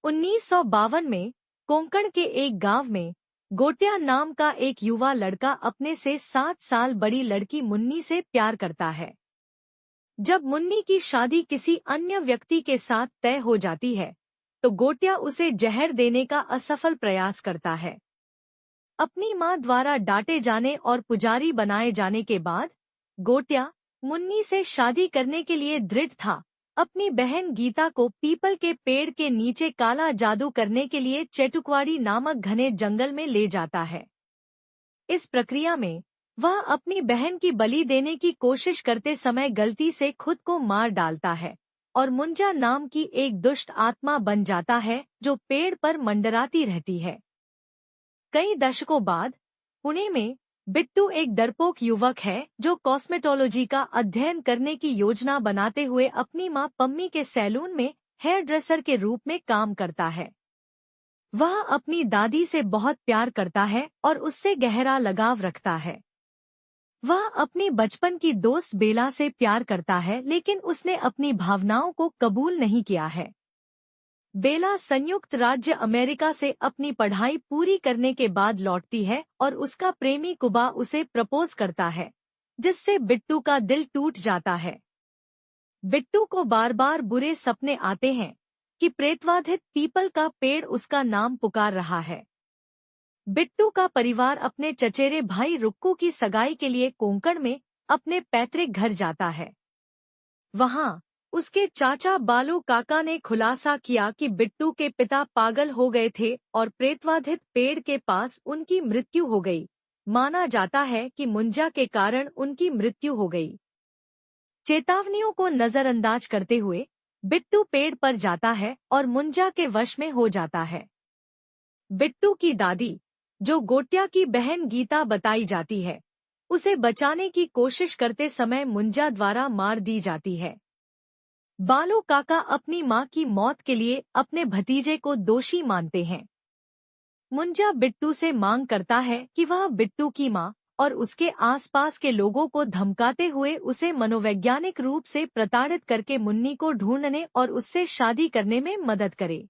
1952 में कोंकण के एक गांव में गोटिया नाम का एक युवा लड़का अपने से 7 साल बड़ी लड़की मुन्नी से प्यार करता है। जब मुन्नी की शादी किसी अन्य व्यक्ति के साथ तय हो जाती है तो गोटिया उसे जहर देने का असफल प्रयास करता है। अपनी मां द्वारा डांटे जाने और पुजारी बनाए जाने के बाद गोटिया मुन्नी से शादी करने के लिए दृढ़ था। अपनी बहन गीता को पीपल के पेड़ के नीचे काला जादू करने के लिए चेटुकवाड़ी नामक घने जंगल में ले जाता है। इस प्रक्रिया में वह अपनी बहन की बलि देने की कोशिश करते समय गलती से खुद को मार डालता है और मुंजा नाम की एक दुष्ट आत्मा बन जाता है जो पेड़ पर मंडराती रहती है। कई दशकों बाद पुणे में बिट्टू एक डरपोक युवक है जो कॉस्मेटोलॉजी का अध्ययन करने की योजना बनाते हुए अपनी मां पम्मी के सैलून में हेयर ड्रेसर के रूप में काम करता है। वह अपनी दादी से बहुत प्यार करता है और उससे गहरा लगाव रखता है। वह अपनी बचपन की दोस्त बेला से प्यार करता है लेकिन उसने अपनी भावनाओं को कबूल नहीं किया है। बेला संयुक्त राज्य अमेरिका से अपनी पढ़ाई पूरी करने के बाद लौटती है और उसका प्रेमी कुबा उसे प्रपोज करता है, जिससे बिट्टू का दिल टूट जाता है। बिट्टू को बार बार बुरे सपने आते हैं कि प्रेतवाधित पीपल का पेड़ उसका नाम पुकार रहा है। बिट्टू का परिवार अपने चचेरे भाई रुक्कू की सगाई के लिए कोंकण में अपने पैतृक घर जाता है। वहां उसके चाचा बालू काका ने खुलासा किया कि बिट्टू के पिता पागल हो गए थे और प्रेतवाधित पेड़ के पास उनकी मृत्यु हो गई। माना जाता है कि मुंजा के कारण उनकी मृत्यु हो गई। चेतावनियों को नजरअंदाज करते हुए बिट्टू पेड़ पर जाता है और मुंजा के वश में हो जाता है। बिट्टू की दादी, जो गोटिया की बहन गीता बताई जाती है, उसे बचाने की कोशिश करते समय मुंजा द्वारा मार दी जाती है। बालू काका अपनी मां की मौत के लिए अपने भतीजे को दोषी मानते हैं। मुंजा बिट्टू से मांग करता है कि वह बिट्टू की मां और उसके आसपास के लोगों को धमकाते हुए उसे मनोवैज्ञानिक रूप से प्रताड़ित करके मुन्नी को ढूंढने और उससे शादी करने में मदद करे।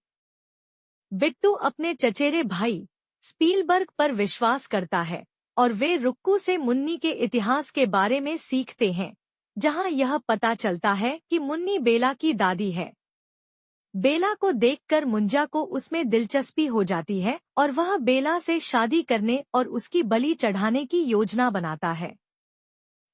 बिट्टू अपने चचेरे भाई स्पीलबर्ग पर विश्वास करता है और वे रुक्कू से मुन्नी के इतिहास के बारे में सीखते हैं, जहां यह पता चलता है कि मुन्नी बेला की दादी है। बेला को देखकर मुंजा को उसमें दिलचस्पी हो जाती है और वह बेला से शादी करने और उसकी बलि चढ़ाने की योजना बनाता है।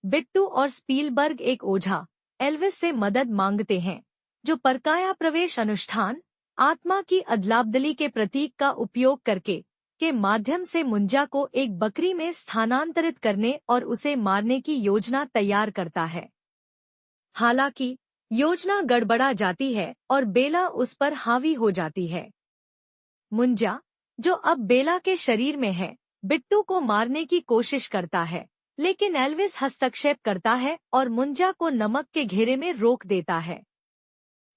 बिट्टू और स्पीलबर्ग एक ओझा एल्विस से मदद मांगते हैं, जो परकाया प्रवेश अनुष्ठान आत्मा की अदलाबदली के प्रतीक का उपयोग करके के माध्यम से मुंजा को एक बकरी में स्थानांतरित करने और उसे मारने की योजना तैयार करता है। हालांकि योजना गड़बड़ा जाती है और बेला उस पर हावी हो जाती है। मुंजा, जो अब बेला के शरीर में है, बिट्टू को मारने की कोशिश करता है, लेकिन एल्विस हस्तक्षेप करता है और मुंजा को नमक के घेरे में रोक देता है।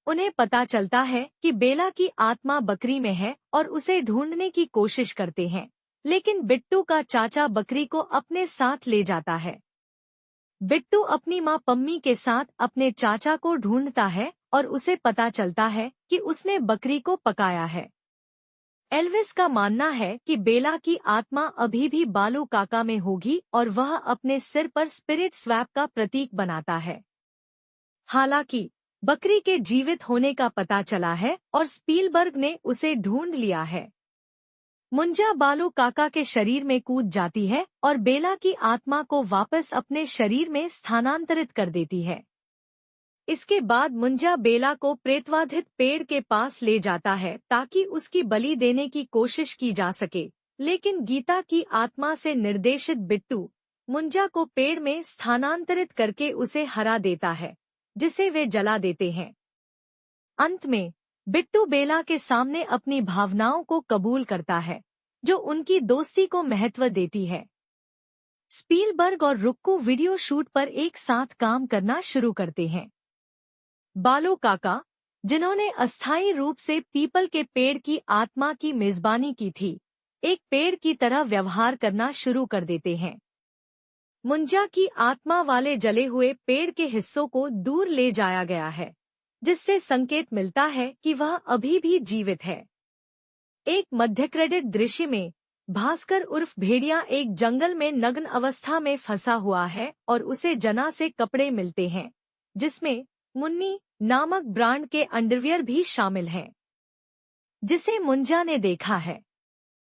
उन्हें पता चलता है कि बेला की आत्मा बकरी में है और उसे ढूंढने की कोशिश करते हैं, लेकिन बिट्टू का चाचा बकरी को अपने साथ ले जाता है। बिट्टू अपनी मां पम्मी के साथ अपने चाचा को ढूंढता है और उसे पता चलता है कि उसने बकरी को पकाया है। एल्विस का मानना है कि बेला की आत्मा अभी भी बालू काका में होगी और वह अपने सिर पर स्पिरिट स्वैप का प्रतीक बनाता है। हालांकि बकरी के जीवित होने का पता चला है और स्पीलबर्ग ने उसे ढूंढ लिया है। मुंजा बालू काका के शरीर में कूद जाती है और बेला की आत्मा को वापस अपने शरीर में स्थानांतरित कर देती है। इसके बाद मुंजा बेला को प्रेतवाधित पेड़ के पास ले जाता है ताकि उसकी बलि देने की कोशिश की जा सके, लेकिन गीता की आत्मा से निर्देशित बिट्टू मुंजा को पेड़ में स्थानांतरित करके उसे हरा देता है, जिसे वे जला देते हैं। अंत में बिट्टू बेला के सामने अपनी भावनाओं को कबूल करता है, जो उनकी दोस्ती को महत्व देती है। स्पीलबर्ग और रुक्कू वीडियो शूट पर एक साथ काम करना शुरू करते हैं। बालू काका, जिन्होंने अस्थायी रूप से पीपल के पेड़ की आत्मा की मेजबानी की थी, एक पेड़ की तरह व्यवहार करना शुरू कर देते हैं। मुंजा की आत्मा वाले जले हुए पेड़ के हिस्सों को दूर ले जाया गया है, जिससे संकेत मिलता है कि वह अभी भी जीवित है। एक मध्य क्रेडिट दृश्य में भास्कर उर्फ भेड़िया एक जंगल में नग्न अवस्था में फंसा हुआ है और उसे जना से कपड़े मिलते हैं, जिसमें मुन्नी नामक ब्रांड के अंडरवियर भी शामिल हैं, जिसे मुंजा ने देखा है।